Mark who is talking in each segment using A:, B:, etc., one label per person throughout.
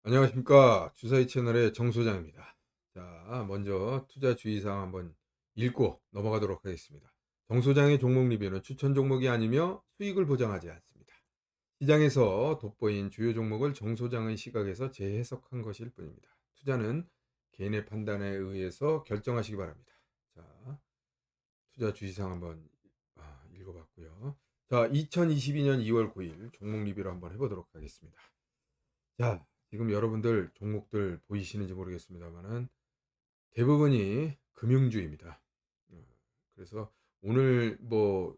A: 안녕하십니까. 주사위 채널의 정 소장입니다. 자, 먼저 투자 주의사항 한번 읽고 넘어가도록 하겠습니다. 정 소장의 종목 리뷰는 추천 종목이 아니며 수익을 보장하지 않습니다. 시장에서 돋보인 주요 종목을 정 소장의 시각에서 재해석한 것일 뿐입니다. 투자는 개인의 판단에 의해서 결정하시기 바랍니다. 자, 투자 주의사항 한번 읽어봤고요. 자, 2022년 2월 9일 종목 리뷰를 한번 해보도록 하겠습니다. 자, 지금 여러분들 종목들 보이시는지 모르겠습니다만은 대부분이 금융주입니다. 어, 그래서 오늘 뭐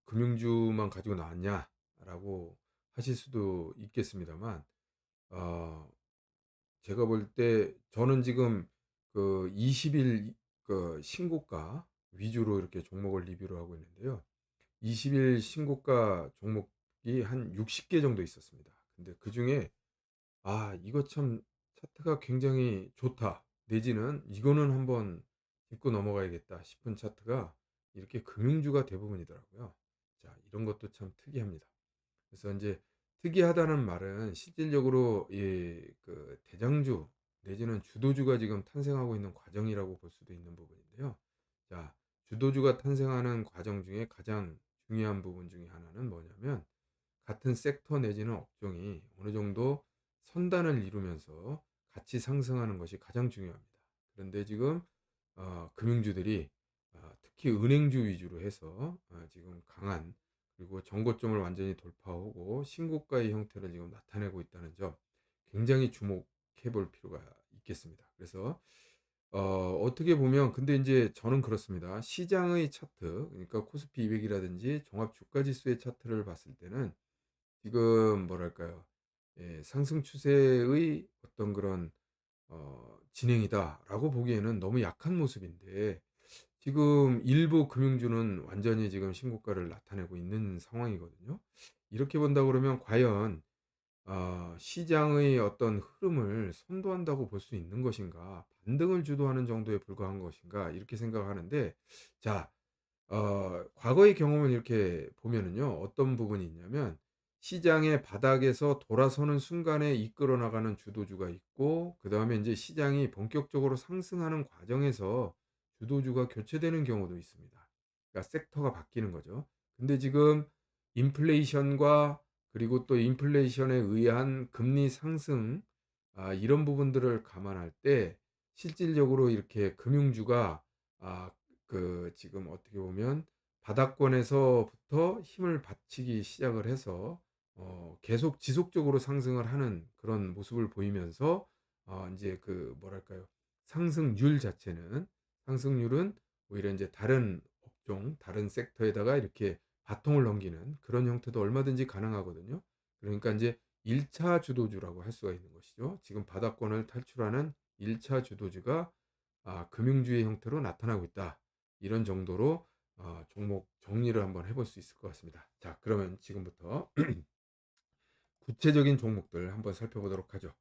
A: 금융주만 가지고 나왔냐라고 하실 수도 있겠습니다만, 어, 제가 볼 때 저는 지금 그 20일 그 신고가 위주로 이렇게 종목을 리뷰를 하고 있는데요. 20일 신고가 종목이 한 60개 정도 있었습니다. 근데 그 중에 이거 참 차트가 굉장히 좋다. 내지는 이거는 한번 짚고 넘어가야겠다 싶은 차트가 이렇게 금융주가 대부분이더라고요. 자, 이런 것도 참 특이합니다. 그래서 이제 특이하다는 말은 실질적으로 그 대장주 내지는 주도주가 지금 탄생하고 있는 과정이라고 볼 수도 있는 부분인데요. 자, 주도주가 탄생하는 과정 중에 가장 중요한 부분 중에 하나는 뭐냐면 같은 섹터 내지는 업종이 어느 정도 선단을 이루면서 같이 상승하는 것이 가장 중요합니다. 그런데 지금 금융주들이 특히 은행주 위주로 해서 지금 강한 그리고 전고점을 완전히 돌파하고 신고가의 형태를 지금 나타내고 있다는 점 굉장히 주목해 볼 필요가 있겠습니다. 그래서 어떻게 보면 근데 이제 저는 그렇습니다. 시장의 차트 그러니까 코스피 200이라든지 종합 주가 지수의 차트를 봤을 때는 지금 뭐랄까요? 예, 상승 추세의 어떤 그런 진행이다라고 보기에는 너무 약한 모습인데 지금 일부 금융주는 완전히 지금 신고가를 나타내고 있는 상황이거든요. 이렇게 본다 그러면 과연 시장의 어떤 흐름을 선도한다고 볼 수 있는 것인가? 반등을 주도하는 정도에 불과한 것인가? 이렇게 생각하는데 자, 과거의 경험을 이렇게 보면은요. 어떤 부분이 있냐면 시장의 바닥에서 돌아서는 순간에 이끌어 나가는 주도주가 있고 그다음에 이제 시장이 본격적으로 상승하는 과정에서 주도주가 교체되는 경우도 있습니다. 그러니까 섹터가 바뀌는 거죠. 근데 지금 인플레이션과 그리고 또 인플레이션에 의한 금리 상승 이런 부분들을 감안할 때 실질적으로 이렇게 금융주가 아 지금 어떻게 보면 바닥권에서부터 힘을 받치기 시작을 해서 계속 지속적으로 상승을 하는 그런 모습을 보이면서 인제 그 뭐랄까요? 상승률 자체는 상승률은 오히려 인제 다른 업종, 다른 섹터에다가 이렇게 바통을 넘기는 그런 형태도 얼마든지 가능하거든요. 그러니까 인제 1차 주도주라고 할 수가 있는 것이죠. 지금 바닥권을 탈출하는 1차 주도주가 금융주의 형태로 나타나고 있다. 이런 정도로 종목 정리를 한번 해볼 수 있을 것 같습니다. 자, 그러면 지금부터 구체적인 종목들 한번 살펴보도록 하죠.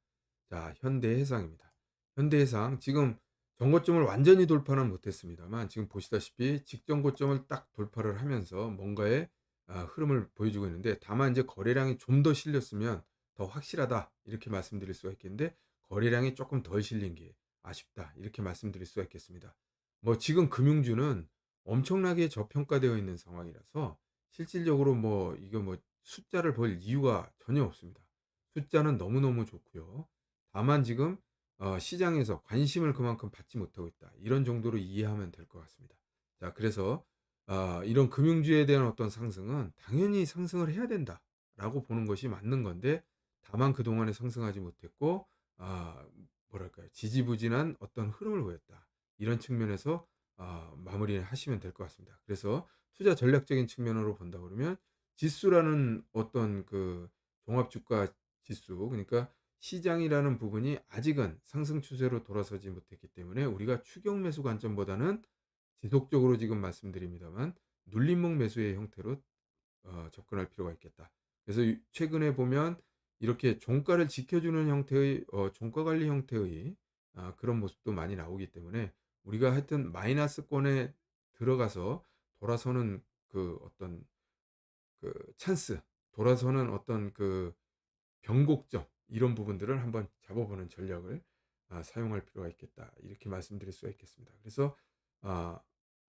A: 자, 현대해상입니다. 현대해상 지금 전고점을 완전히 돌파는 못했습니다만 지금 보시다시피 직전 고점을 딱 돌파를 하면서 뭔가의 흐름을 보여주고 있는데 다만 이제 거래량이 좀 더 실렸으면 더 확실하다 이렇게 말씀드릴 수가 있겠는데 거래량이 조금 덜 실린 게 아쉽다 이렇게 말씀드릴 수가 있겠습니다. 뭐 지금 금융주는 엄청나게 저평가되어 있는 상황이라서 실질적으로 뭐 이거 뭐 숫자를 볼 이유가 전혀 없습니다. 숫자는 너무너무 좋고요. 다만 지금 시장에서 관심을 그만큼 받지 못하고 있다. 이런 정도로 이해하면 될 것 같습니다. 자, 그래서 이런 금융주에 대한 어떤 상승은 당연히 상승을 해야 된다라고 보는 것이 맞는 건데 다만 그동안에 상승하지 못했고 아 뭐랄까요? 지지부진한 어떤 흐름을 보였다. 이런 측면에서 마무리하시면 될 것 같습니다. 그래서 투자 전략적인 측면으로 본다 그러면 지수라는 어떤 그 종합주가 지수 그러니까 시장이라는 부분이 아직은 상승 추세로 돌아서지 못했기 때문에 우리가 추격 매수 관점보다는 지속적으로 지금 말씀드립니다만 눌림목 매수의 형태로 접근할 필요가 있겠다. 그래서 최근에 보면 이렇게 종가를 지켜주는 형태의 종가 관리 형태의 그런 모습도 많이 나오기 때문에 우리가 하여튼 마이너스권에 들어가서 돌아서는 그 어떤 그 찬스, 돌아서는 어떤 그 변곡점 이런 부분들을 한번 잡아보는 전략을 사용할 필요가 있겠다. 이렇게 말씀드릴 수가 있겠습니다. 그래서 아,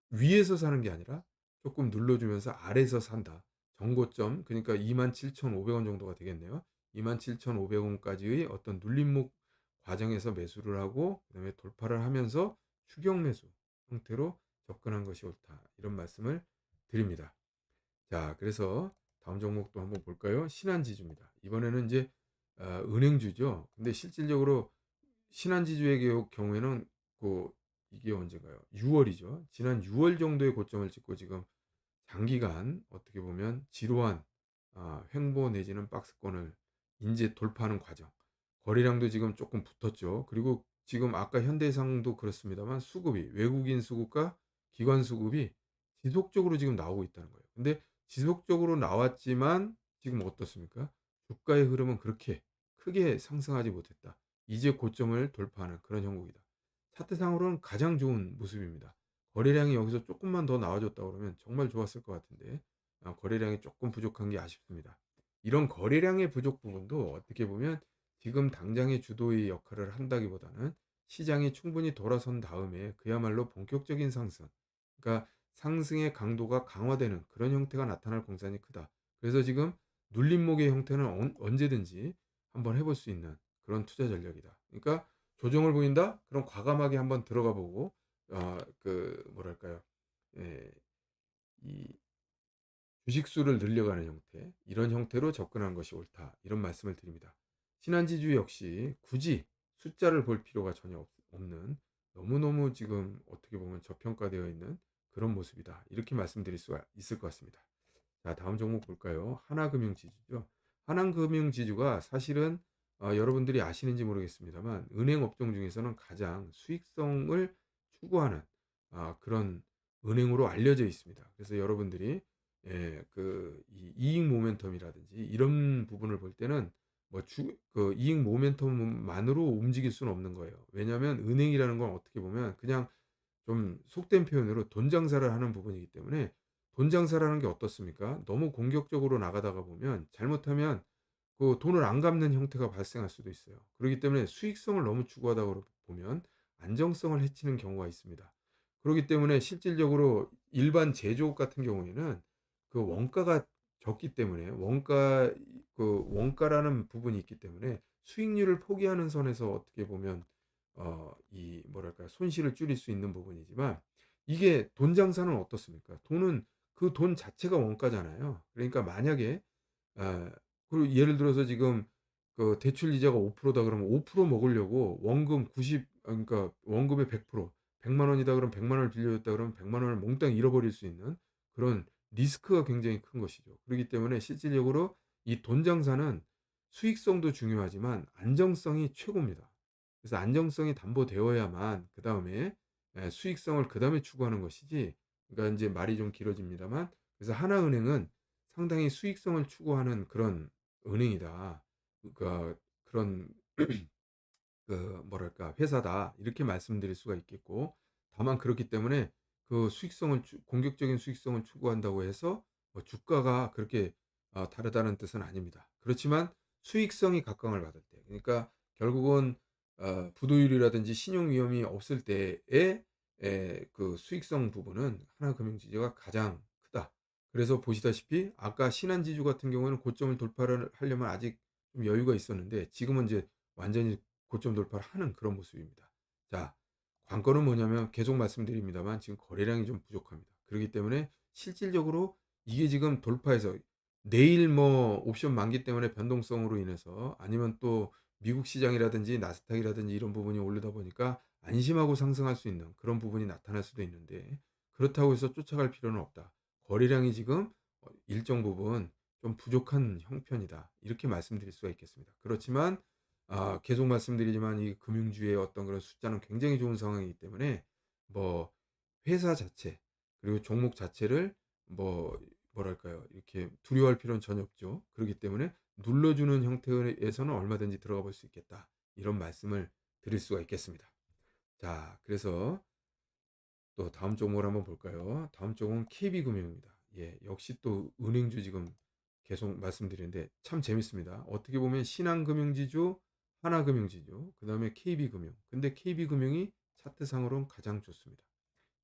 A: 위에서 사는 게 아니라 조금 눌러주면서 아래에서 산다. 정고점, 그러니까 27,500원 정도가 되겠네요. 27,500원까지의 어떤 눌림목 과정에서 매수를 하고 그다음에 돌파를 하면서 추격 매수 형태로 접근한 것이 옳다. 이런 말씀을 드립니다. 자, 그래서 다음 종목도 한번 볼까요? 신한지주입니다. 이번에는 이제 은행주죠. 근데 실질적으로 신한지주의 경우에는 그 이게 언제인가요? 6월이죠. 지난 6월 정도의 고점을 찍고 지금 장기간 어떻게 보면 지루한 횡보 내지는 박스권을 이제 돌파하는 과정. 거래량도 지금 조금 붙었죠. 그리고 지금 아까 현대해상도 그렇습니다만 수급이 외국인 수급과 기관 수급이 지속적으로 지금 나오고 있다는 거예요. 근데 지속적으로 나왔지만 지금 어떻습니까? 주가의 흐름은 그렇게 크게 상승하지 못했다. 이제 고점을 돌파하는 그런 형국이다. 차트상으로는 가장 좋은 모습입니다. 거래량이 여기서 조금만 더 나와줬다 그러면 정말 좋았을 것 같은데 거래량이 조금 부족한 게 아쉽습니다. 이런 거래량의 부족 부분도 어떻게 보면 지금 당장의 주도의 역할을 한다기보다는 시장이 충분히 돌아선 다음에 그야말로 본격적인 상승, 그러니까 상승의 강도가 강화되는 그런 형태가 나타날 공산이 크다. 그래서 지금 눌림목의 형태는 언제든지 한번 해볼 수 있는 그런 투자 전략이다. 그러니까 조정을 보인다? 그럼 과감하게 한번 들어가 보고 그 뭐랄까요? 예, 이 주식 수를 늘려가는 형태, 이런 형태로 접근하는 것이 옳다. 이런 말씀을 드립니다. 신한지주 역시 굳이 숫자를 볼 필요가 전혀 없는 너무너무 지금 어떻게 보면 저평가되어 있는 그런 모습이다. 이렇게 말씀드릴 수가 있을 것 같습니다. 자, 다음 종목 볼까요? 하나금융지주죠. 하나금융지주가 사실은 여러분들이 아시는지 모르겠습니다만 은행 업종 중에서는 가장 수익성을 추구하는 그런 은행으로 알려져 있습니다. 그래서 여러분들이 이 이익 모멘텀이라든지 이런 부분을 볼 때는 그 이익 모멘텀만으로 움직일 수는 없는 거예요. 왜냐하면 은행이라는 건 어떻게 보면 그냥 좀 속된 표현으로 돈 장사를 하는 부분이기 때문에 돈 장사라는 게 어떻습니까? 너무 공격적으로 나가다가 보면 잘못하면 그 돈을 안 갚는 형태가 발생할 수도 있어요. 그렇기 때문에 수익성을 너무 추구하다 보면 안정성을 해치는 경우가 있습니다. 그렇기 때문에 실질적으로 일반 제조업 같은 경우에는 그 원가가 적기 때문에 원가라는 부분이 있기 때문에 수익률을 포기하는 선에서 어떻게 보면 이 뭐랄까 손실을 줄일 수 있는 부분이지만 이게 돈 장사는 어떻습니까? 돈은 그 돈 자체가 원가잖아요. 그러니까 만약에 아, 그리고 예를 들어서 지금 그 대출 이자가 5%다 그러면 5% 먹으려고 원금 90 그러니까 원금의 100% 100만 원이다 그러면 100만 원을 빌려줬다 그러면 100만 원을 몽땅 잃어버릴 수 있는 그런 리스크가 굉장히 큰 것이죠. 그렇기 때문에 실질적으로 이 돈 장사는 수익성도 중요하지만 안정성이 최고입니다. 그래서 안정성이 담보되어야만 그다음에 수익성을 그다음에 추구하는 것이지. 그러니까 이제 말이 좀 길어집니다만 그래서 하나은행은 상당히 수익성을 추구하는 그런 은행이다. 그러니까 그런 그 뭐랄까 회사다 이렇게 말씀드릴 수가 있겠고 다만 그렇기 때문에 그 공격적인 수익성을 추구한다고 해서 뭐 주가가 그렇게 다르다는 뜻은 아닙니다. 그렇지만 수익성이 각광을 받을 때 그러니까 결국은 부도율이라든지 신용 위험이 없을 때의 그 수익성 부분은 하나금융지주가 가장 크다. 그래서 보시다시피 아까 신한지주 같은 경우에는 고점을 돌파를 하려면 아직 좀 여유가 있었는데 지금은 이제 완전히 고점 돌파를 하는 그런 모습입니다. 자, 관건은 뭐냐면 계속 말씀드립니다만 지금 거래량이 좀 부족합니다. 그렇기 때문에 실질적으로 이게 지금 돌파해서 내일 뭐 옵션 만기 때문에 변동성으로 인해서 아니면 또 미국 시장이라든지 나스닥이라든지 이런 부분이 오르다 보니까 안심하고 상승할 수 있는 그런 부분이 나타날 수도 있는데 그렇다고 해서 쫓아갈 필요는 없다. 거래량이 지금 일정 부분 좀 부족한 형편이다. 이렇게 말씀드릴 수가 있겠습니다. 그렇지만 계속 말씀드리지만 이 금융주의 어떤 그런 숫자는 굉장히 좋은 상황이기 때문에 뭐 회사 자체 그리고 종목 자체를 뭐 뭐랄까요 이렇게 두려워할 필요는 전혀 없죠. 그렇기 때문에 눌러주는 형태에서는 얼마든지 들어가 볼 수 있겠다. 이런 말씀을 드릴 수가 있겠습니다. 자, 그래서 또 다음 종목을 한번 볼까요? 다음 종목은 KB금융입니다. 예, 역시 또 은행주 지금 계속 말씀드리는데 참 재밌습니다. 어떻게 보면 신한금융지주, 하나금융지주, 그다음에 KB금융. 근데 KB금융이 차트상으로는 가장 좋습니다.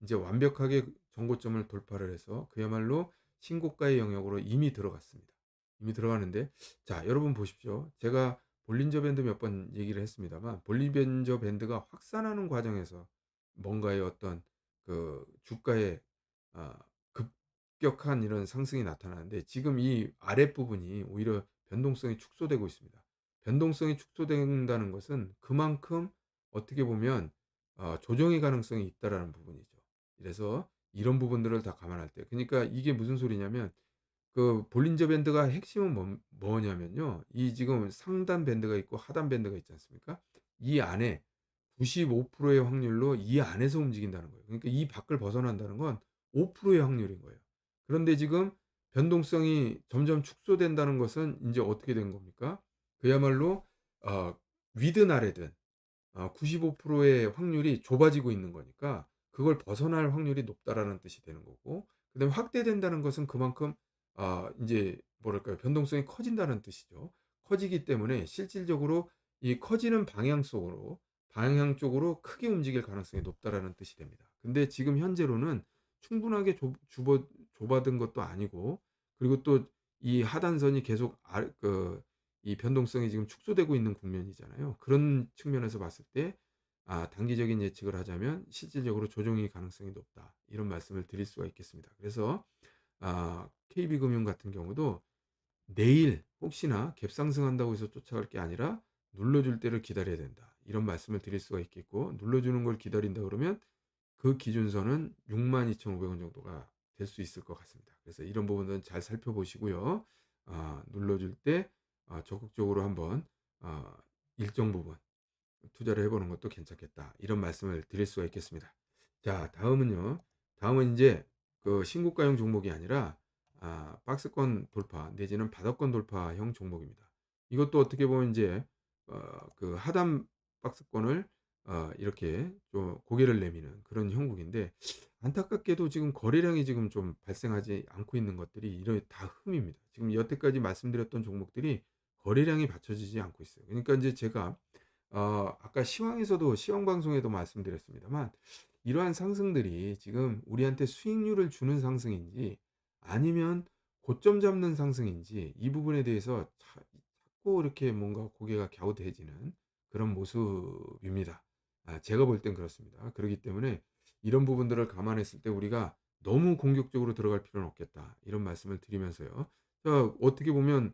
A: 이제 완벽하게 정고점을 돌파를 해서 그야말로 신고가의 영역으로 이미 들어갔습니다. 이미 들어가는데 자, 여러분 보십시오. 제가 볼린저 밴드 몇 번 얘기를 했습니다만 볼린저 밴드가 확산하는 과정에서 뭔가의 어떤 그 주가의 아, 급격한 이런 상승이 나타나는데 지금 이 아랫부분이 오히려 변동성이 축소되고 있습니다. 변동성이 축소된다는 것은 그만큼 어떻게 보면 조정의 가능성이 있다라는 부분이죠. 그래서 이런 부분들을 다 감안할 때 그러니까 이게 무슨 소리냐면 그 볼린저 밴드가 핵심은 뭐냐면요. 이 지금 상단 밴드가 있고 하단 밴드가 있지 않습니까? 이 안에 95%의 확률로 이 안에서 움직인다는 거예요. 그러니까 이 밖을 벗어난다는 건 5%의 확률인 거예요. 그런데 지금 변동성이 점점 축소된다는 것은 이제 어떻게 된 겁니까? 그야말로 어 위든 아래든 95%의 확률이 좁아지고 있는 거니까 그걸 벗어날 확률이 높다라는 뜻이 되는 거고 그다음에 확대된다는 것은 그만큼 인제 뭐랄까요? 변동성이 커진다는 뜻이죠. 커지기 때문에 실질적으로 이 커지는 방향 쪽으로 크게 움직일 가능성이 높다라는 뜻이 됩니다. 근데 지금 현재로는 충분하게 좁아든 것도 아니고 그리고 또 이 하단선이 계속 이 변동성이 지금 축소되고 있는 국면이잖아요. 그런 측면에서 봤을 때 단기적인 예측을 하자면 실질적으로 조정의 가능성이 높다. 이런 말씀을 드릴 수가 있겠습니다. 그래서 KB금융 같은 경우도 내일 혹시나 갭상승한다고 해서 쫓아갈 게 아니라 눌러줄 때를 기다려야 된다. 이런 말씀을 드릴 수가 있겠고 눌러주는 걸 기다린다 그러면 그 기준선은 62,500원 정도가 될 수 있을 것 같습니다. 그래서 이런 부분은 잘 살펴보시고요. 눌러줄 때 적극적으로 한번 일정 부분 투자를 해보는 것도 괜찮겠다. 이런 말씀을 드릴 수가 있겠습니다. 자, 다음은요. 다음은 이제 그 신고가형 종목이 아니라 박스권 돌파 내지는 바닥권 돌파형 종목입니다. 이것도 어떻게 보면 이제 그 하단 박스권을 이렇게 좀 고개를 내미는 그런 형국인데 안타깝게도 지금 거래량이 지금 좀 발생하지 않고 있는 것들이 이런 다 흠입니다. 지금 여태까지 말씀드렸던 종목들이 거래량이 받쳐지지 않고 있어요. 그러니까 이제 제가 아까 시황 방송에도 말씀드렸습니다만 이러한 상승들이 지금 우리한테 수익률을 주는 상승인지 아니면 고점 잡는 상승인지 이 부분에 대해서 자꾸 이렇게 뭔가 고개가 갸우대지는 그런 모습입니다. 제가 볼 땐 그렇습니다. 그렇기 때문에 이런 부분들을 감안했을 때 우리가 너무 공격적으로 들어갈 필요는 없겠다. 이런 말씀을 드리면서요. 자, 어떻게 보면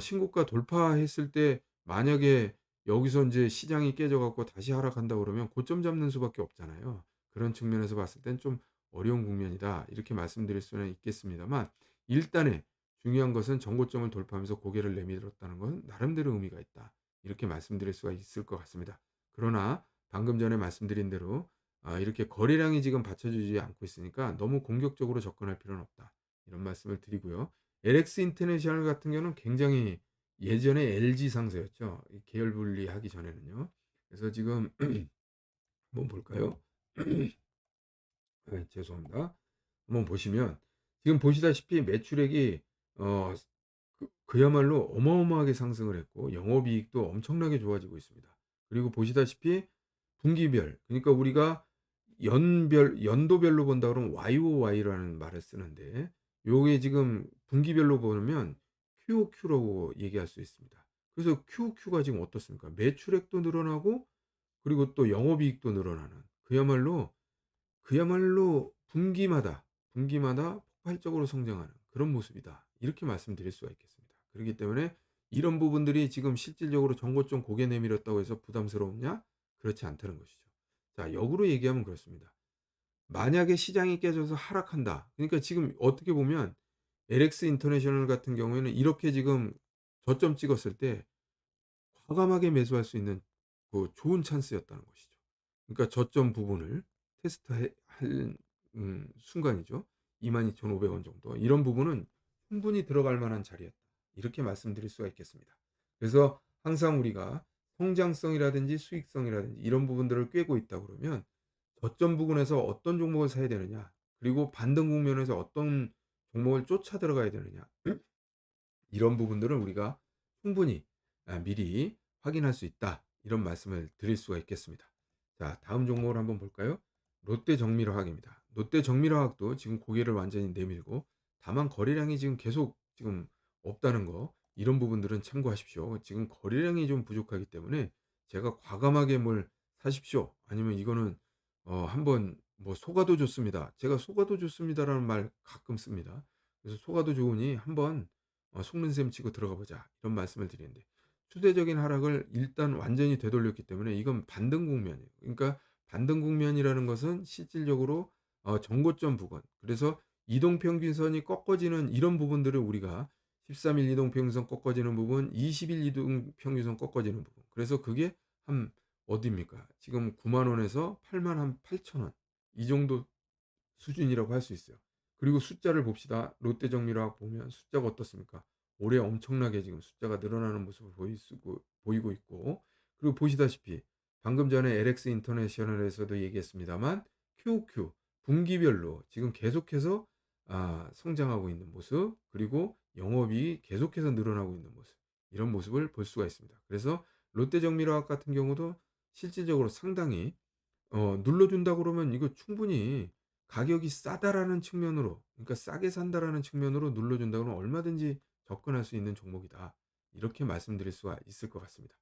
A: 신고가 돌파했을 때 만약에 여기서 인제 시장이 깨져 갖고 다시 하락한다 그러면 고점 잡는 수밖에 없잖아요. 그런 측면에서 봤을 땐 좀 어려운 국면이다. 이렇게 말씀드릴 수는 있겠습니다만 일단은 중요한 것은 정고점을 돌파하면서 고개를 내밀었다는 건 나름대로 의미가 있다. 이렇게 말씀드릴 수가 있을 것 같습니다. 그러나 방금 전에 말씀드린 대로 이렇게 거래량이 지금 받쳐주지 않고 있으니까 너무 공격적으로 접근할 필요는 없다. 이런 말씀을 드리고요. LX 인터내셔널 같은 경우는 굉장히 예전에 LG 상사였죠. 이 계열 분리하기 전에는요. 그래서 지금 한번 볼까요? 죄송합니다. 한번 보시면 지금 보시다시피 매출액이 어 그야말로 어마어마하게 상승을 했고 영업이익도 엄청나게 좋아지고 있습니다. 그리고 보시다시피 분기별 그러니까 우리가 연도별로 본다 그러면 YOY라는 말을 쓰는데 요게 지금 분기별로 보면 QOQ라고 얘기할 수 있습니다. 그래서 QOQ가 지금 어떻습니까? 매출액도 늘어나고 그리고 또 영업이익도 늘어나는 그야말로 분기마다 폭발적으로 성장하는 그런 모습이다. 이렇게 말씀드릴 수가 있겠습니다. 그렇기 때문에 이런 부분들이 지금 실질적으로 정고점 고개 내밀었다고 해서 부담스러우냐? 그렇지 않다는 것이죠. 자, 역으로 얘기하면 그렇습니다. 만약에 시장이 깨져서 하락한다. 그러니까 지금 어떻게 보면 LX 인터내셔널 같은 경우에는 이렇게 지금 저점 찍었을 때 과감하게 매수할 수 있는 그 좋은 찬스였다는 것이죠. 그러니까 저점 부분을 테스트해 할 순간이죠. 22,500원 정도. 이런 부분은 충분히 들어갈 만한 자리였다. 이렇게 말씀드릴 수가 있겠습니다. 그래서 항상 우리가 성장성이라든지 수익성이라든지 이런 부분들을 꿰고 있다 그러면 저점 부근에서 어떤 종목을 사야 되느냐, 그리고 반등 국면에서 어떤 종목을 쫓아 들어가야 되느냐. 이런 부분들을 우리가 충분히 미리 확인할 수 있다. 이런 말씀을 드릴 수가 있겠습니다. 자, 다음 종목을 한번 볼까요? 롯데정밀화학입니다. 롯데정밀화학도 지금 고개를 완전히 내밀고, 다만 거래량이 지금 계속 지금 없다는 거, 이런 부분들은 참고하십시오. 지금 거래량이 좀 부족하기 때문에 제가 과감하게 뭘 사십시오, 아니면 이거는 한번 뭐 속아도 좋습니다, 제가 속아도 좋습니다라는 말 가끔 씁니다. 그래서 속아도 좋으니 한번 속는 셈 치고 들어가 보자, 이런 말씀을 드리는데, 추세적인 하락을 일단 완전히 되돌렸기 때문에 이건 반등 국면이에요. 그러니까 반등 국면이라는 것은 실질적으로 정고점 부근, 그래서 이동평균선이 꺾어지는 이런 부분들을 우리가 13일 이동평균선 꺾어지는 부분, 20일 이동평균선 꺾어지는 부분, 그래서 그게 한 어디입니까? 지금 9만 원에서 8만 한 8천 원, 이 정도 수준이라고 할 수 있어요. 그리고 숫자를 봅시다. 롯데정밀화학 보면 숫자가 어떻습니까? 올해 엄청나게 지금 숫자가 늘어나는 모습을 보이고 있고, 그리고 보시다시피 방금 전에 LX 인터내셔널에서도 얘기했습니다만 QQ 분기별로 지금 계속해서 성장하고 있는 모습, 그리고 영업이 계속해서 늘어나고 있는 모습, 이런 모습을 볼 수가 있습니다. 그래서 롯데정밀화학 같은 경우도 실질적으로 상당히 눌러준다 그러면 이거 충분히 가격이 싸다라는 측면으로, 그러니까 싸게 산다라는 측면으로 눌러준다 그러면 얼마든지 접근할 수 있는 종목이다, 이렇게 말씀드릴 수가 있을 것 같습니다.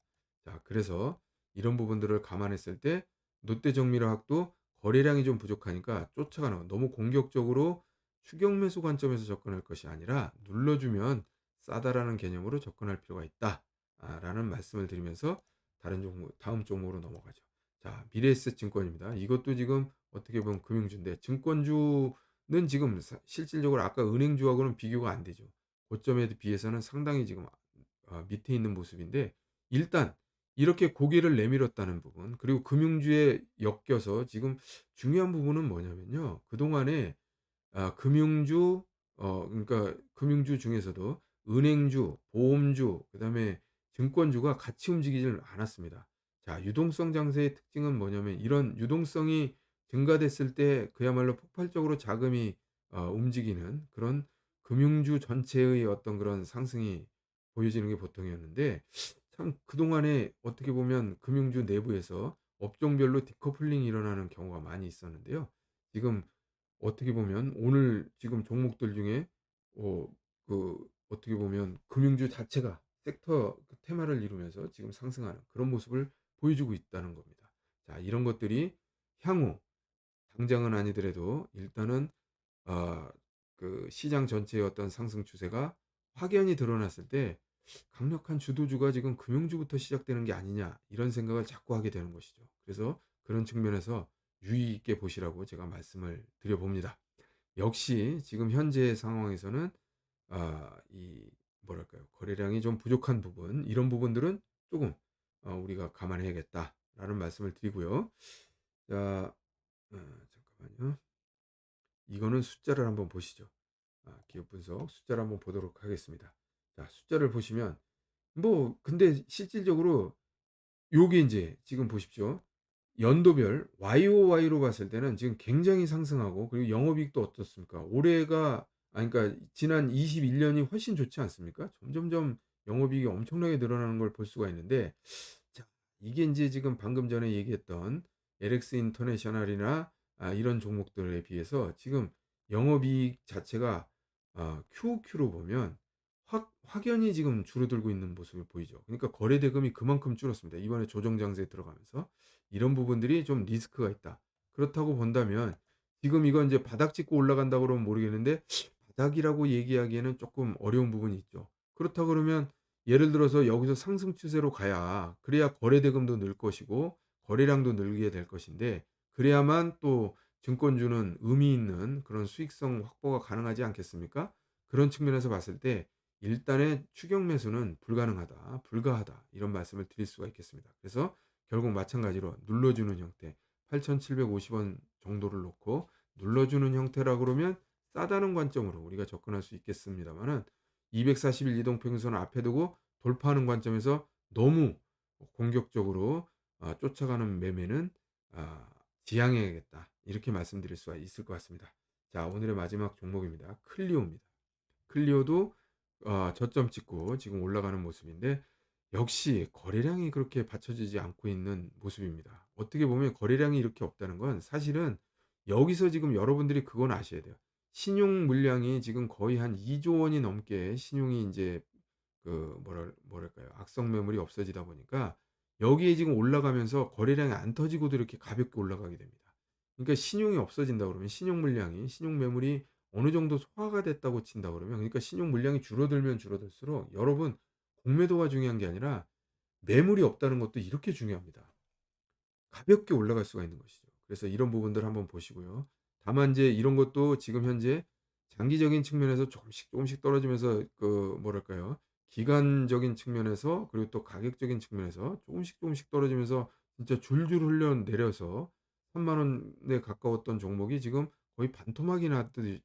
A: 자, 그래서 이런 부분들을 감안했을 때 롯데정밀화학도 거래량이 좀 부족하니까 쫓아가는 거, 너무 공격적으로 추격 매수 관점에서 접근할 것이 아니라 눌러주면 싸다라는 개념으로 접근할 필요가 있다, 라는 말씀을 드리면서 다른 종목, 다음 종목으로 넘어가죠. 자, 미래에셋증권입니다. 이것도 지금 어떻게 보면 금융주인데, 증권주는 지금 실질적으로 아까 은행주하고는 비교가 안 되죠. 고점에 비해서는 상당히 지금 밑에 있는 모습인데, 일단 이렇게 고개를 내밀었다는 부분, 그리고 금융주에 엮여서 지금 중요한 부분은 뭐냐면요, 그동안에 금융주, 그러니까 금융주 중에서도 은행주, 보험주, 그다음에 증권주가 같이 움직이질 않았습니다. 자, 유동성 장세의 특징은 뭐냐면 이런 유동성이 증가됐을 때 그야말로 폭발적으로 자금이 움직이는 그런 금융주 전체의 어떤 그런 상승이 보여지는 게 보통이었는데, 참 그동안에 어떻게 보면 금융주 내부에서 업종별로 디커플링이 일어나는 경우가 많이 있었는데요. 지금 어떻게 보면 오늘 지금 종목들 중에 어 어떻게 보면 금융주 자체가 섹터 그 테마를 이루면서 지금 상승하는 그런 모습을 보여주고 있다는 겁니다. 자, 이런 것들이 향후 당장은 아니더라도 일단은 아 그 시장 전체의 어떤 상승 추세가 확연히 드러났을 때 강력한 주도주가 지금 금융주부터 시작되는 게 아니냐, 이런 생각을 자꾸 하게 되는 것이죠. 그래서 그런 측면에서 유의 있게 보시라고 제가 말씀을 드려 봅니다. 역시 지금 현재 상황에서는 이 뭐랄까요, 거래량이 좀 부족한 부분, 이런 부분들은 조금 우리가 감안해야겠다라는 말씀을 드리고요. 자, 잠깐만요. 이거는 숫자를 한번 보시죠. 기업 분석 숫자를 한번 보도록 하겠습니다. 자, 숫자를 보시면 뭐 근데 실질적으로 요게 인제 지금 보십시오. 연도별 YoY로 봤을 때는 지금 굉장히 상승하고, 그리고 영업이익도 어떻습니까? 올해가 그러니까 지난 21 년이 훨씬 좋지 않습니까? 점점점 영업이익이 엄청나게 늘어나는 걸 볼 수가 있는데, 자, 이게 인제 지금 방금 전에 얘기했던 LX 인터내셔널이나 이런 종목들에 비해서 지금 영업이익 자체가 QoQ로 보면 확연히 지금 줄어들고 있는 모습을 보이죠. 그러니까 거래 대금이 그만큼 줄었습니다, 이번에 조정 장세에 들어가면서. 이런 부분들이 좀 리스크가 있다. 그렇다고 본다면 지금 이거 인제 바닥 찍고 올라간다고 그러면 모르겠는데, 바닥이라고 얘기하기에는 쪼끔 어려운 부분이 있죠. 그렇다 그러면 예를 들어서 여기서 상승 추세로 가야, 그래야 거래 대금도 늘 것이고 거래량도 늘게 될 것인데, 그래야만 또 증권주는 의미 있는 그런 수익성 확보가 가능하지 않겠습니까? 그런 측면에서 봤을 때 일단의 추격 매수는 불가능하다, 불가하다, 이런 말씀을 드릴 수가 있겠습니다. 그래서 결국 마찬가지로 눌러주는 형태, 8,750원 정도를 놓고 눌러주는 형태라 그러면 싸다는 관점으로 우리가 접근할 수 있겠습니다만은, 241 이동평균선 앞에 두고 돌파하는 관점에서 너무 공격적으로 쫓아가는 매매는 지양해야겠다, 이렇게 말씀드릴 수가 있을 것 같습니다. 자, 오늘의 마지막 종목입니다. 클리오입니다. 클리오도 저점 찍고 지금 올라가는 모습인데 역시 거래량이 그렇게 받쳐지지 않고 있는 모습입니다. 어떻게 보면 거래량이 이렇게 없다는 건 사실은 여기서 지금 여러분들이 그건 아셔야 돼요. 신용 물량이 지금 거의 한 2조 원이 넘게 신용이 인제 뭐랄까요? 악성 매물이 없어지다 보니까 여기에 지금 올라가면서 거래량이 안 터지고도 이렇게 가볍게 올라가게 됩니다. 그러니까 신용이 없어진다 그러면 신용 물량이 신용 매물이 어느 정도 소화가 됐다고 친다 그러면 그러니까 신용 물량이 줄어들면 줄어들수록 여러분 공매도가 중요한 게 아니라 매물이 없다는 것도 이렇게 중요합니다. 가볍게 올라갈 수가 있는 것이죠. 그래서 이런 부분들 한번 보시고요. 다만 인제 이런 것도 지금 현재 장기적인 측면에서 조금씩 조금씩 떨어지면서 뭐랄까요? 기간적인 측면에서 그리고 또 가격적인 측면에서 조금씩 조금씩 떨어지면서 진짜 줄줄 흘러내려서 3만 원에 가까웠던 종목이 지금 거의 반토막이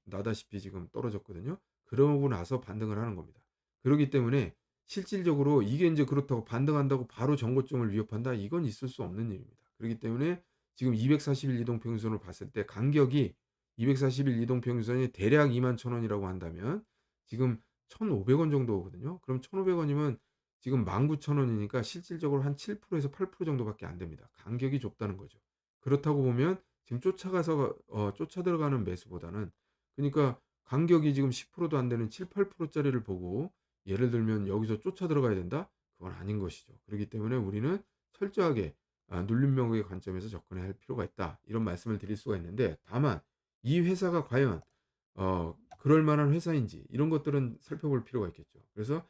A: 나다시피 지금 떨어졌거든요. 그러고 나서 반등을 하는 겁니다. 그러기 때문에 실질적으로 이게 인제 그렇다고 반등한다고 바로 전고점을 위협한다? 이건 있을 수 없는 일입니다. 그렇기 때문에 지금 240일 이동 평균선을 봤을 때 간격이 240일 이동 평균선이 대략 21,000 원이라고 한다면 지금 1,500원 정도거든요. 그럼 1,500 원이면 지금 19,000 원이니까 실질적으로 한 7% 에서 8% 정도밖에 안 됩니다. 간격이 좁다는 거죠. 그렇다고 보면 지금 쫓아가서 쫓아 들어가는 매수보다는 그니까 간격이 지금 10%도 안 되는 7-8% 짜리를 보고 예를 들면 여기서 쫓아 들어가야 된다? 그건 아닌 것이죠. 그렇기 때문에 우리는 철저하게 눌림목의 관점에서 접근해야 할 필요가 있다. 이런 말씀을 드릴 수가 있는데 다만 이 회사가 과연 그럴 만한 회사인지 이런 것들은 살펴볼 필요가 있겠죠. 그래서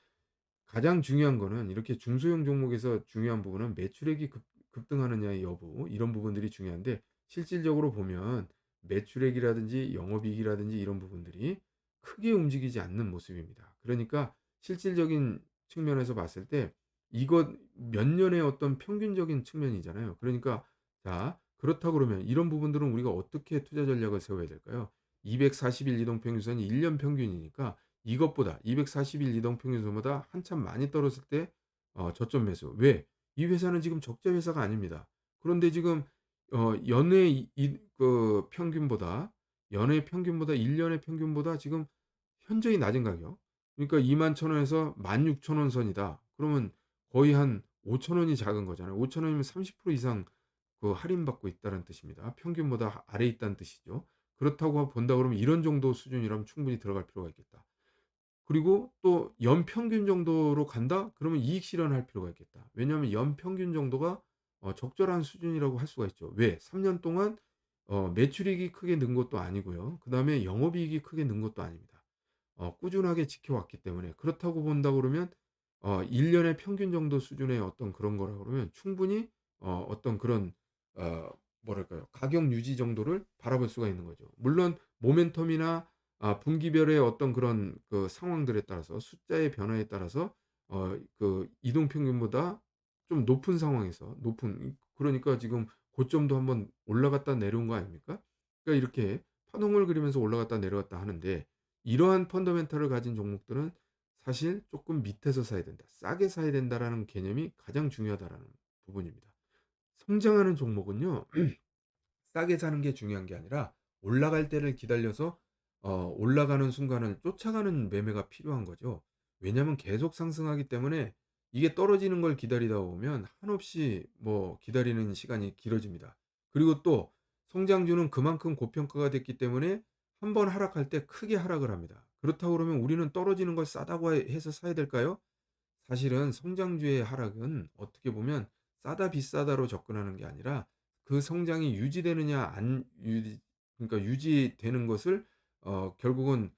A: 가장 중요한 거는 이렇게 중소형 종목에서 중요한 부분은 매출액이 급등하느냐의 여부 이런 부분들이 중요한데 실질적으로 보면 매출액이라든지 영업이익이라든지 이런 부분들이 크게 움직이지 않는 모습입니다. 그러니까 실질적인 측면에서 봤을 때 이것 몇 년의 어떤 평균적인 측면이잖아요. 그러니까 자 그렇다 그러면 이런 부분들은 우리가 어떻게 투자 전략을 세워야 될까요? 240일 이동 평균선이 1년 평균이니까 이것보다 240일 이동 평균선보다 한참 많이 떨어졌을 때 저점 매수. 왜? 이 회사는 지금 적자 회사가 아닙니다. 그런데 지금 연애 평균보다 연애 평균보다 1 년의 평균보다 지금 현저히 낮은 가격 그러니까 21,000 원에서 16,000원 선이다. 그러면 거의 한 5,000 원이 작은 거잖아요. 5,000 원이면 30% 이상 할인받고 있다는 뜻입니다. 평균보다 아래에 있다는 뜻이죠. 그렇다고 본다 그러면 이런 정도 수준이라면 충분히 들어갈 필요가 있겠다. 그리고 또 연평균 정도로 간다? 그러면 이익 실현할 필요가 있겠다. 왜냐하면 연평균 정도가 적절한 수준이라고 할 수가 있죠. 왜? 3년 동안 매출이익이 크게 는 것도 아니고요. 그다음에 영업이익이 크게 는 것도 아닙니다. 꾸준하게 지켜왔기 때문에 그렇다고 본다 그러면 1 년의 평균 정도 수준의 어떤 그런 거라 그러면 충분히 어떤 그런 어 뭐랄까요? 가격 유지 정도를 바라볼 수가 있는 거죠. 물론 모멘텀이나 분기별의 어떤 그런 상황들에 따라서 숫자의 변화에 따라서 이동 평균보다 좀 높은 상황에서 높은 그러니까 지금 고점도 한번 올라갔다 내려온 거 아닙니까? 그러니까 이렇게 파동을 그리면서 올라갔다 내려갔다 하는데 이러한 펀더멘탈을 가진 종목들은 사실 조금 밑에서 사야 된다. 싸게 사야 된다라는 개념이 가장 중요하다라는 부분입니다. 성장하는 종목은요. 싸게 사는 게 중요한 게 아니라 올라갈 때를 기다려서 올라가는 순간을 쫓아가는 매매가 필요한 거죠. 왜냐하면 계속 상승하기 때문에 이게 떨어지는 걸 기다리다 보면 한없이 기다리는 시간이 길어집니다. 그리고 또 성장주는 그만큼 고평가가 됐기 때문에 한번 하락할 때 크게 하락을 합니다. 그렇다고 그러면 우리는 떨어지는 걸 싸다고 해서 사야 될까요? 사실은 성장주의 하락은 어떻게 보면 싸다 비싸다로 접근하는 게 아니라 그 성장이 유지되느냐 안 유지 그러니까 유지되는 것을 결국은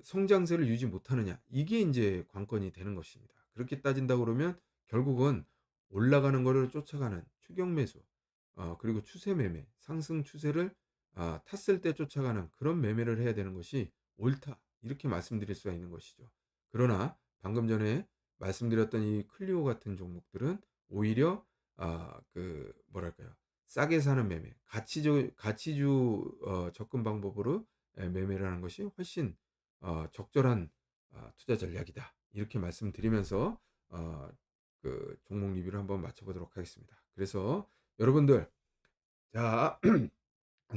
A: 성장세를 유지 못하느냐 이게 인제 관건이 되는 것입니다. 그렇게 따진다 그러면 결국은 올라가는 거를 쫓아가는 추격 매수 그리고 추세 매매, 상승 추세를 탔을 때 쫓아가는 그런 매매를 해야 되는 것이 옳다. 이렇게 말씀드릴 수가 있는 것이죠. 그러나 방금 전에 말씀드렸던 이 클리오 같은 종목들은 오히려 뭐랄까요? 싸게 사는 매매, 가치주 접근 방법으로 매매를 하는 것이 훨씬 적절한 투자 전략이다. 이렇게 말씀드리면서 어 종목 리뷰를 한번 마쳐 보도록 하겠습니다. 그래서 여러분들 자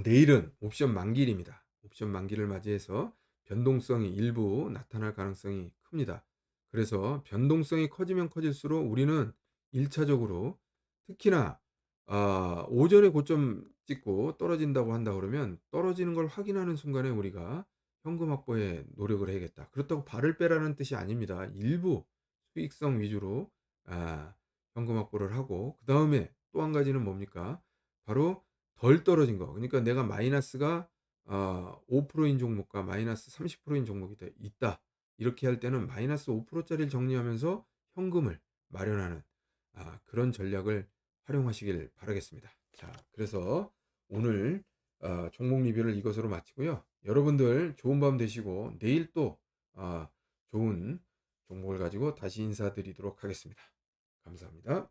A: 내일은 옵션 만기일입니다. 옵션 만기를 맞이해서 변동성이 일부 나타날 가능성이 큽니다. 그래서 변동성이 커지면 커질수록 우리는 1차적으로 특히나 오전에 고점 찍고 떨어진다고 한다 그러면 떨어지는 걸 확인하는 순간에 우리가 현금 확보에 노력을 해야겠다. 그렇다고 발을 빼라는 뜻이 아닙니다. 일부 수익성 위주로 아 현금 확보를 하고 그다음에 또 한 가지는 뭡니까? 바로 덜 떨어진 거. 그러니까 내가 마이너스가 5%인 종목과 마이너스 30%인 종목이 있다. 이렇게 할 때는 마이너스 5% 짜리를 정리하면서 현금을 마련하는 그런 전략을 활용하시길 바라겠습니다. 자, 그래서 오늘 종목 리뷰를 이것으로 마치고요. 여러분들 좋은 밤 되시고 내일 또 좋은 종목을 가지고 다시 인사드리도록 하겠습니다. 감사합니다.